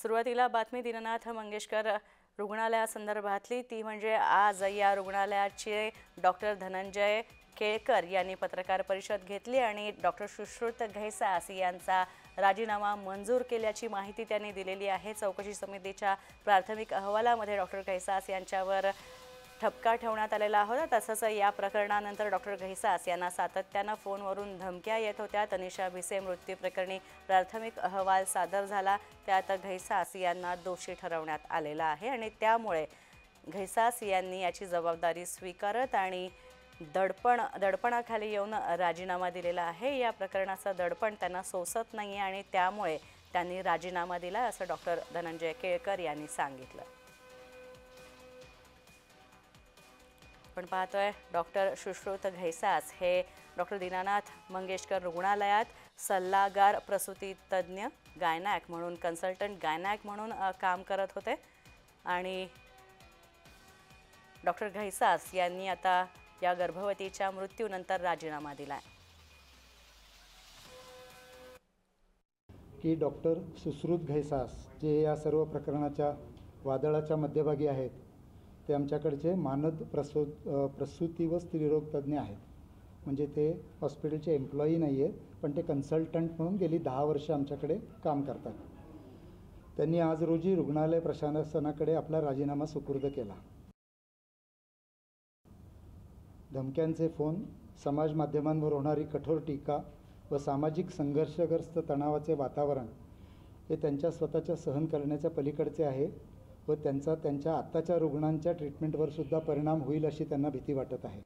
सुरुवातीला बातमी दीनानाथ मंगेशकर रुग्णालयासंदर्भातली, ती म्हणजे आज या रुग्णालयाचे डॉक्टर धनंजय केळकर यांनी पत्रकार परिषद घेतली आणि डॉक्टर सुश्रुत घैसास यांचा राजीनामा मंजूर केल्याची माहिती त्यांनी दिलेली आहे। चौकशी समितीच्या प्राथमिक अहवालामध्ये डॉक्टर घैसास यांच्यावर ठपका ठेवण्यात आलेला होता। तसंच या प्रकरणानंतर डॉक्टर घैसास यांना सातत्यानं फोनवरून धमक्या येत होत्या। तनिषा भिसे मृत्यू प्रकरणी प्राथमिक अहवाल सादर झाला, त्यात घैसास यांना दोषी ठरवण्यात आलेला आहे आणि त्यामुळे घैसास यांनी याची जबाबदारी स्वीकारत आणि दडपणाखाली येऊन राजीनामा दिलेला आहे। या प्रकरणाचं दडपण त्यांना सोसत नाही आणि त्यामुळे त्यांनी राजीनामा दिला, असं डॉक्टर धनंजय केळकर यांनी सांगितलं। आपण पाहतोय डॉक्टर सुश्रुत घैसास हे डॉक्टर दीनानाथ मंगेशकर रुग्णालयात सल्लागार प्रसूती तज्ञ गायनॅक म्हणून, कन्सल्टंट गायनॅक म्हणून काम करत होते आणि डॉक्टर घैसास यांनी आता या गर्भवतीच्या मृत्यूनंतर राजीनामा दिलाय। की डॉक्टर सुश्रुत घैसास जे या सर्व प्रकरणाच्या वादळाच्या मध्यभागी आहेत, ते आमच्याकडचे मानद प्रसूती व स्त्रीरोग तज्ञ आहेत। म्हणजे ते हॉस्पिटलचे एम्प्लॉई नाही आहेत, पण ते कन्सल्टंट म्हणून गेली 10 वर्ष आमच्याकडे काम करतात। त्यांनी आज रोजी रुग्णालय प्रशासनाकडे आपला राजीनामा सुपूर्द केला। धमक्यांचे फोन, समाज माध्यमांवर होणारी कठोर टीका व सामाजिक संघर्षग्रस्त तणावाचे वातावरण हे त्यांच्या स्वतःच्या सहन करण्याच्या पलीकडचे आहे व त्यांचा त्यांच्या आत्ताच्या रुग्णांच्या ट्रीटमेंटवर सुद्धा परिणाम होईल अशी त्यांना भीती वाटत आहे।